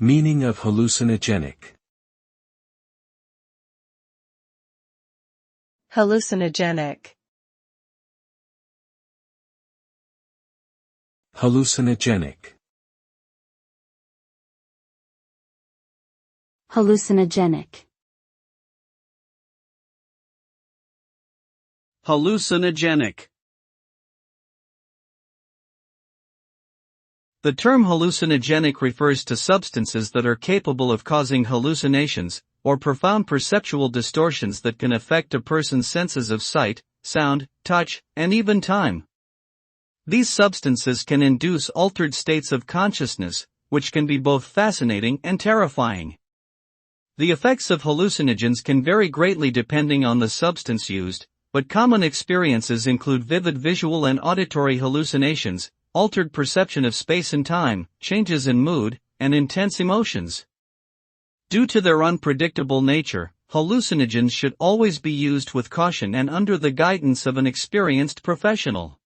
Meaning of hallucinogenic. Hallucinogenic. Hallucinogenic. Hallucinogenic. Hallucinogenic. The term hallucinogenic refers to substances that are capable of causing hallucinations, or profound perceptual distortions that can affect a person's senses of sight, sound, touch, and even time. These substances can induce altered states of consciousness, which can be both fascinating and terrifying. The effects of hallucinogens can vary greatly depending on the substance used, but common experiences include vivid visual and auditory hallucinations, altered perception of space and time, changes in mood, and intense emotions. Due to their unpredictable nature, hallucinogens should always be used with caution and under the guidance of an experienced professional.